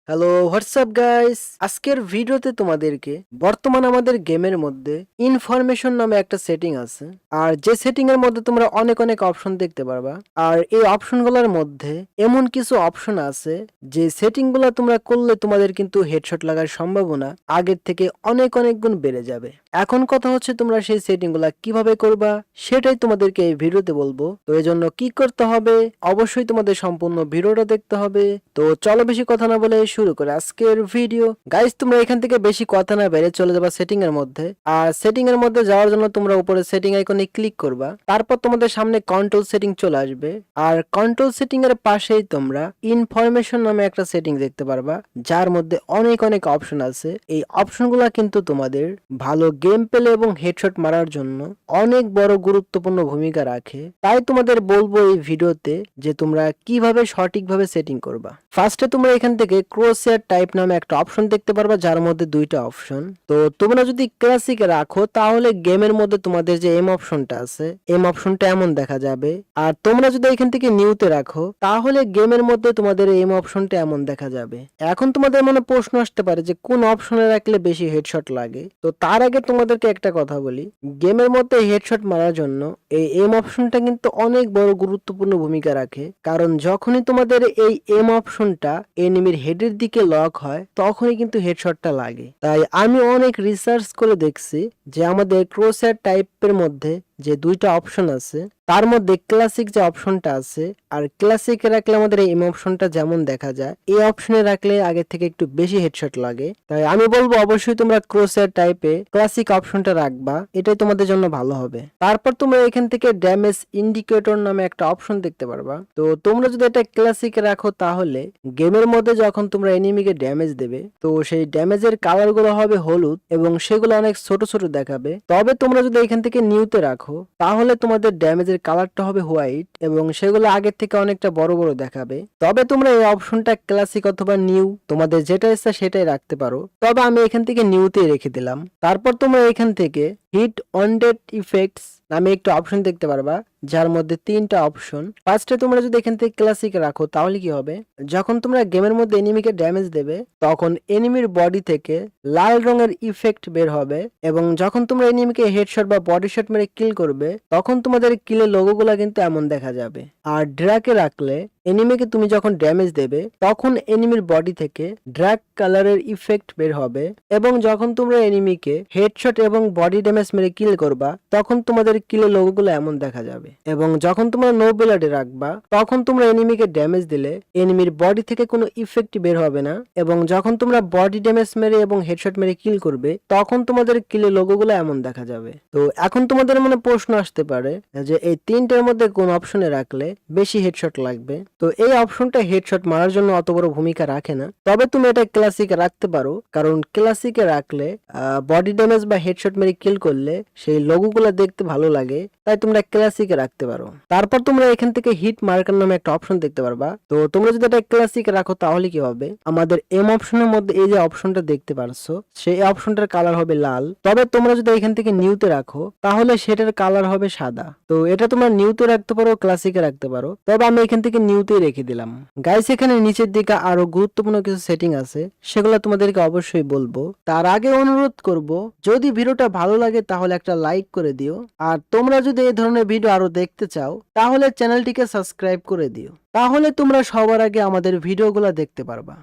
Hello WhatsApp guys, আজকের ভিডিওতে তোমাদেরকে বর্তমান আমাদের গেমের মধ্যে ইনফরমেশন নামে একটা সেটিং আছে। আর যে সেটিং এর মধ্যে তোমরা অনেক অনেক অপশন দেখতে পারবা। আর এই অপশনগুলোর মধ্যে এমন কিছু অপশন আছে যে সেটিং গুলো তোমরা করলে তোমাদের কিন্তু হেডশট লাগার সম্ভাবনা আগের থেকে অনেক অনেক গুণ বেড়ে যাবে। এখন কথা হচ্ছে তোমরা সেই সেটিং গুলা কিভাবে করবা সেটাই তোমাদেরকে এই ভিডিওতে বলবো। তো এই জন্য কি করতে হবে, অবশ্যই তোমাদের সম্পূর্ণ ভিডিওটা দেখতে হবে। তো চলো বেশি কথা না বলে শুরু করে আজকের ভিডিও। গাইস, তোমরা এখান থেকে বেশি কথা না বেরে চলে যাবা সেটিং এর মধ্যে। আর সেটিং এর মধ্যে যাওয়ার জন্য তোমরা উপরে সেটিং আইকনে ক্লিক করবা। তারপর তোমাদের সামনে কন্ট্রোল সেটিং চলে আসবে। আর কন্ট্রোল সেটিং এর পাশেই তোমরা ইনফরমেশন নামে একটা সেটিং দেখতে পারবা, যার মধ্যে অনেক অনেক অপশন আছে। এই অপশনগুলো কিন্তু তোমাদের ভালো গেম প্লে এবং হেডশট মারার জন্য অনেক বড় গুরুত্বপূর্ণ ভূমিকা রাখে। তাই তোমাদের বলবো এই ভিডিওতে যে তোমরা কিভাবে সঠিকভাবে সেটিং করবা। ফার্স্টে তোমরা এখান থেকে ক্রোসহেয়ার টাইপ নামে একটা অপশন দেখতে পারবা, যার মধ্যে দুইটা অপশন। তো তোমরা যদি ক্লাসিকে রাখো তাহলে গেমের মধ্যে তোমাদের যে এম অপশনটা আছে, এম অপশনটা এমন দেখা যাবে। আর তোমরা যদি এখান থেকে নিউতে রাখো তাহলে গেমের মধ্যে তোমাদের এম অপশনটা এমন দেখা যাবে। এখন তোমাদের মনে প্রশ্ন আসতে পারে যে কোন অপশনে রাখলে বেশি হেডশট লাগে। তো তার আগে তোমাদেরকে একটা কথা বলি, গেমের মধ্যে হেডশট মারার জন্য এই এম অপশনটা কিন্তু অনেক বড় গুরুত্বপূর্ণ ভূমিকা রাখে। কারণ যখনই তোমাদের এই এম অপশনটা এনিমির হেডের দিকে লক হয় তখনই কিন্তু হেডশটটা লাগে। তাই আমি অনেক রিসার্চ করে দেখছি যে আমাদের ক্রোসহেয়ার টাইপের মধ্যে যে দুইটা অপশন আছে তার মধ্যে ক্লাসিক যে অপশনটা আছে, আর ক্লাসিকে রাখলে আমাদের এই এম অপশনটা যেমন দেখা যায়, এই অপশনে রাখলে আগে থেকে একটু বেশি হেডশট লাগে। তাই আমি বলবো অবশ্যই তোমরা ক্রোসহেয়ার টাইপে ক্লাসিক অপশনটা রাখবা, এটাই তোমাদের জন্য ভালো হবে। তারপর তোমরা এখান থেকে ড্যামেজ ইন্ডিকেটর নামে একটা অপশন দেখতে পারবা। তো তোমরা যদি এটা ক্লাসিকে রাখো তাহলে গেমের মধ্যে যখন তোমরা এনিমিকে ড্যামেজ দেবে তো সেই ড্যামেজের কালার গুলো হবে হলুদ এবং সেগুলো অনেক ছোট ছোট দেখাবে। তবে তোমরা যদি এখান থেকে নিউতে রাখো তাহলে তোমাদের ড্যামেজের কালারটা হবে হোয়াইট এবং সেগুলো আগের থেকে অনেকটা বড় বড় দেখাবে। তবে তোমরা এই অপশনটা ক্লাসিক অথবা নিউ তোমাদের যেটা ইচ্ছা সেটাই রাখতে পারো, তবে আমি এখান থেকে নিউতেই রেখে দিলাম। তারপর তোমরা এখান থেকে হিট অন ডেট ইফেক্টস নামে একটা অপশন দেখতে পারবা, যার মধ্যে তিনটা অপশন। ফার্স্টে তোমরা যদি এখান থেকে ক্লাসিক রাখো তাহলে কি হবে, যখন তোমরা গেমের মধ্যে এনিমিকে ড্যামেজ দেবে তখন এনিমির বডি থেকে লাল রঙের ইফেক্ট বের হবে এবং যখন তোমরা এনিমিকে হেডশট বা বডি শট মেরে কিল করবে তখন তোমাদের কিলের লোগোগুলো কিন্তু এমন দেখা যাবে। আর ড্রাকে রাখলে এনিমিকে তুমি যখন ড্যামেজ দেবে তখন এনিমির বডি থেকে ড্রাগ কালারের ইফেক্ট বের হবে এবং যখন তোমরা এনিমিকে হেডশট এবং বডি ড্যামেজ মেরে কিল করবা তখন তোমাদের কিলের লোগোগুলো এমন দেখা যাবে। এবং যখন তোমরা নো ব্লাডে রাখবা তখন তোমরা এনিমিকে ড্যামেজ দিলে এনিমির বডি থেকে কোনো ইফেক্ট বের হবে না এবং যখন তোমরা বডি ড্যামেজ মেরে এবং হেডশট মেরে কিল করবে তখন তোমাদের কিলের লোগোগুলো এমন দেখা যাবে। তো এখন তোমাদের মনে প্রশ্ন আসতে পারে যে এই তিনটার মধ্যে কোন অপশনে রাখলে বেশি হেডশট লাগবে। তো এই অপশনটা হেডশট মারার জন্য অত বড় ভূমিকা রাখে না, তবে তুমি এটা ক্লাসিকে রাখতে পারো, কারণ ক্লাসিকে রাখলে বডি ড্যামেজ বা হেডশট মেরে কিল করলে সেই লোগোগুলো দেখতে ভালো লাগে, তাই তোমরা ক্লাসিকে রাখতে পারো। তারপর তোমরা এখান থেকে হিট মার্কার নামে একটা অপশন দেখতে পারবা। তো তোমরা যদি এটা ক্লাসিকে রাখো তাহলে কি হবে, আমাদের এম অপশনের মধ্যে এই যে অপশনটা দেখতে পারছো সেই অপশনটার কালার হবে লাল। তবে তোমরা যদি এখান থেকে নিউতে রাখো তাহলে সেটার কালার হবে সাদা। তো এটা তোমরা নিউতে রাখতে পারো, ক্লাসিকে রাখতে পারো, তবে আমি এখান থেকে নিউতেই রেখে দিলাম। গাইস, এখানে নিচের দিকে আরো গুরুত্বপূর্ণ কিছু সেটিং আছে, সেগুলো তোমাদেরকে অবশ্যই বলবো। তার আগে অনুরোধ করব, যদি ভিডিওটা ভালো লাগে তাহলে একটা লাইক করে দিও। আর তোমরা যদি এই ধরনের ভিডিও আরো দেখতে চাও তাহলে চ্যানেলটিকে সাবস্ক্রাইব করে দিও, তাহলে তোমরা সবার আগে আমাদের ভিডিওগুলো দেখতে পারবা।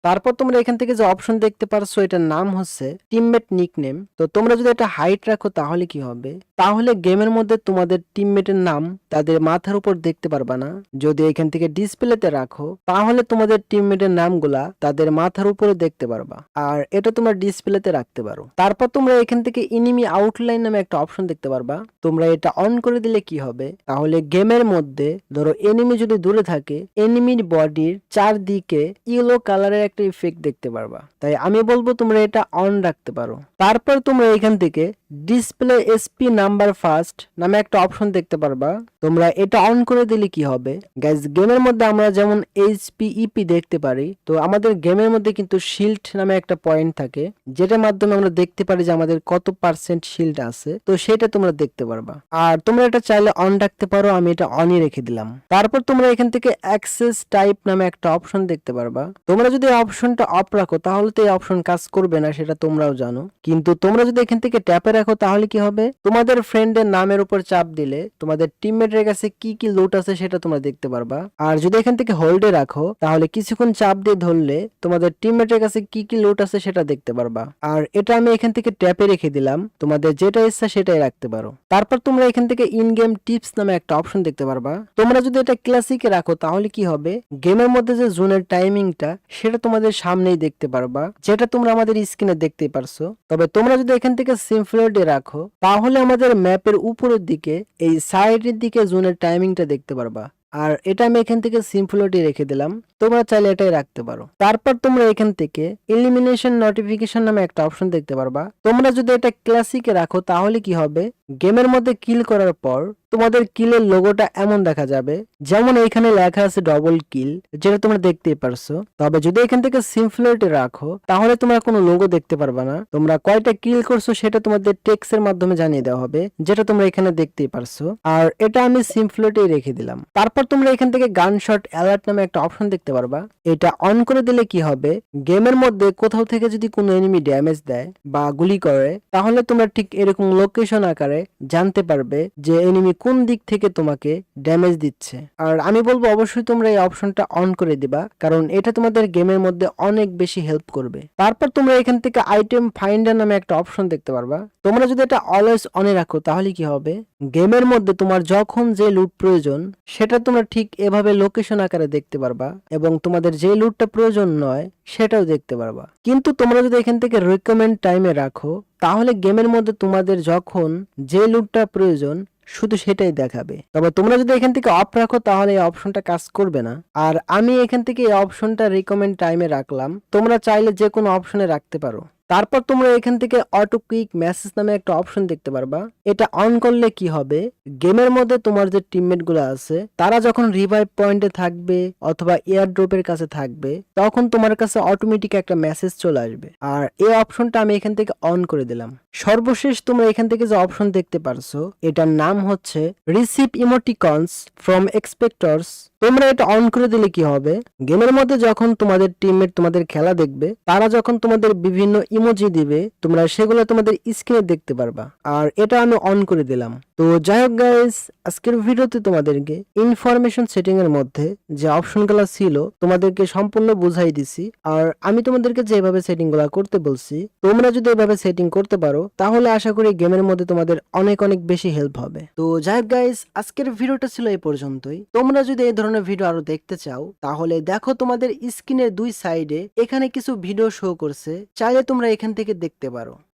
তারপর তোমরা এখান থেকে যে অপশন দেখতে পারছো এটার নাম হচ্ছে টিমমেট নিকনেম। তো তোমরা যদি এটা হাইট রাখো তাহলে কি হবে, তাহলে গেমের মধ্যে তোমাদের টিমমেটের নাম তাদের মাথার উপর দেখতে পারবা না। যদি এখান থেকে ডিসপ্লেতে রাখো তাহলে তোমাদের টিমমেটের নামগুলা তাদের মাথার উপরে দেখতে পারবা, আর এটা তোমরা ডিসপ্লেতে রাখতে পারো। তারপর তোমরা এখান থেকে এনিমি আউটলাইন নামে একটা অপশন দেখতে পারবা। তোমরা এটা অন করে দিলে কি হবে, তাহলে গেমের মধ্যে ধরো এনিমি যদি দূরে থাকে এনিমির বডির চারদিকে ইয়েলো কালারের একটা ইফেক্ট দেখতে পারবা। তাই আমি বলবো তোমরা এটা অন রাখতে পারো। তারপর তোমরা এখান থেকে ডিসপ্লে এসপি নাম্বার ফার্স্ট নামে একটা অপশন দেখতে পারবা। তোমরা এটা অন করে দিলে কি হবে, গাইস, গেমের মধ্যে আমরা যেমন এইচপি ইপি দেখতে পারি, তো আমাদের গেমের মধ্যে কিন্তু শিল্ড নামে একটা পয়েন্ট থাকে যেটার মাধ্যমে আমরা দেখতে পারি যে আমাদের কত পার্সেন্ট শিল্ড আছে, তো সেটা তোমরা দেখতে পারবা। আর তোমরা এটা চাইলে অন রাখতে পারো, আমি এটা অনই রেখে দিলাম। তারপর তোমরা এখান থেকে অ্যাক্সেস টাইপ নামে একটা অপশন দেখতে পারবা। তোমরা যদি অপশনটা অফ রাখো তাহলে তো এই অপশন কাজ করবে না, সেটা তোমরাও জানো। কিন্তু তোমরা যদি এখান থেকে ট্যাপে রাখো তাহলে কি হবে, তোমাদের ফ্রেন্ডের নামের উপর চাপ দিলে তোমাদের টিমমেটের কাছে কি কি লুট আছে সেটা তোমরা দেখতে পারবা। আর যদি এখান থেকে হোল্ডে রাখো তাহলে কিছুক্ষণ চাপ দিয়ে ধরলে তোমাদের টিমমেটের কাছে কি কি লুট আছে সেটা দেখতে পারবা। আর এটা আমি এখান থেকে ট্যাপে রেখে দিলাম, তোমাদের যেটা ইচ্ছা সেটাই রাখতে পারো। তারপর তোমরা এখান থেকে ইন গেম টিপস নামে একটা অপশন দেখতে পারবা। তোমরা যদি এটা ক্লাসিকে রাখো তাহলে কি হবে, গেমের মধ্যে যে জোনের টাইমিংটা সেটা তোমাদের সামনেই দেখতে পারবা, যেটা তোমরা আমাদের স্ক্রিনে দেখতেই পারছো। তবে তোমরা যদি এখান থেকে সিম্পলিটি রাখো তাহলে আমাদের ম্যাপের উপরের দিকে এই সাইডের দিকে জোনের টাইমিংটা দেখতে পারবা। আর এটা আমি এখান থেকে সিম্পলিটি রেখে দিলাম, তোমরা চাইলে এটাই রাখতে পারো। তারপর তোমরা এখান থেকে এলিমিনেশন নোটিফিকেশন নামে একটা অপশন দেখতে পারবা। তোমরা যদি এটা ক্লাসিকে রাখো তাহলে কি হবে, গেমের মধ্যে কিল করার পর তোমাদের কিলের লোগোটা এমন দেখা যাবে, যেমন এখানে লেখা আছে ডবল কিল, যেটা তোমরা দেখতেই পারছো। তবে যদি এখান থেকে সিম্পলিটি রাখো তাহলে তোমরা কোনো লোগো দেখতে পারবা না, তোমরা কয়টা কিল করছো সেটা তোমাদের টেক্সের মাধ্যমে জানিয়ে দেওয়া হবে, যেটা তোমরা এখানে দেখতেই পারছো। আর এটা আমি সিম্পলিটি রেখে দিলাম। তারপর তোমরা এখান থেকে গান শট অ্যালার্ট নামে একটা অপশন দেখতে পারবা। এটা অন করে দিলে কি হবে, গেমের মধ্যে কোথাও থেকে যদি কোনো এনিমি ড্যামেজ দেয় বা গুলি করে তাহলে তোমরা ঠিক এরকম লোকেশন আকারে জানতে পারবে যে এনিমি কোন দিক থেকে তোমাকে ড্যামেজ দিচ্ছে। আর আমি বলবো অবশ্যই তোমরা এই অপশনটা অন করে দিবা, কারণ এটা তোমাদের গেমের মধ্যে অনেক বেশি হেল্প করবে। তারপর তোমরা এখান থেকে আইটেম ফাইন্ডার নামে একটা অপশন দেখতে পারবা। তোমরা যদি এটা অলওয়েজ অনে রাখো তাহলে কি হবে, গেমের মধ্যে তোমার যখন যে লুট প্রয়োজন সেটা তোমরা ঠিক এভাবে লোকেশন আকারে দেখতে পারবা, এবং তোমাদের যে লুটটা প্রয়োজন নয় সেটাও দেখতে পারবা। কিন্তু তোমরা যদি এখান থেকে রিকমেন্ড টাইমে রাখো তাহলে গেমের মধ্যে তোমাদের যখন যে লুটটা প্রয়োজন শুধু সেটাই দেখাবে। তবে তোমরা যদি এখান থেকে অফ রাখো তাহলে এই অপশনটা কাজ করবে না। আর আমি এখান থেকে এই অপশনটা রিকমেন্ড টাইমে রাখলাম, তোমরা চাইলে যে কোনো অপশনে রাখতে পারো। তারপর তোমরা এখান থেকে অটো কুইক মেসেজ নামে একটা অপশন দেখতে পারবা। এটা অন করলে কি হবে, গেমের মধ্যে তোমার যে টিমমেট গুলো আছে তারা যখন রিভাইভ পয়েন্টে থাকবে অথবা এয়ার ড্রপের কাছে থাকবে তখন তোমার কাছে অটোমেটিক একটা মেসেজ চলে আসবে। আর এই অপশনটা আমি এখান থেকে অন করে দিলাম। সর্বশেষ তোমরা এখান থেকে যে অপশন দেখতে পারছো এটার নাম হচ্ছে রিসিভ ইমোটিকনস ফ্রম এক্সপেক্টরস। তোমরা এটা অন করে দিলে কি হবে, গেমের মধ্যে যখন তোমাদের টিমমেট তোমাদের খেলা দেখবে তারা যখন তোমাদের বিভিন্ন ইমোজি দিবে তোমরা সেগুলো তোমাদের স্ক্রিনে দেখতে পারবা। আর এটা আমি অন করে দিলাম। তো যাই হোক গাইস, আজকের ভিডিওতে তোমাদেরকে ইনফরমেশন সেটিং এর মধ্যে যে অপশনগুলো ছিল তোমাদেরকে সম্পূর্ণ বুঝাই দিছি। আর আমি তোমাদেরকে যেভাবে সেটিং গুলা করতে বলছি তোমরা যদি এভাবে সেটিং করতে পারো তাহলে আশা করি গেমের মধ্যে তোমাদের অনেক অনেক বেশি হেল্প হবে। তো যাই হোক গাইস, আজকের ভিডিওটা ছিল এই পর্যন্তই। তোমরা যদি এই ধরনের ভিডিও আরো দেখতে চাও তাহলে দেখো তোমাদের স্ক্রিনের দুই সাইডে এখানে কিছু ভিডিও শো করছে, চাইলে তোমরা এখান থেকে দেখতে পারো।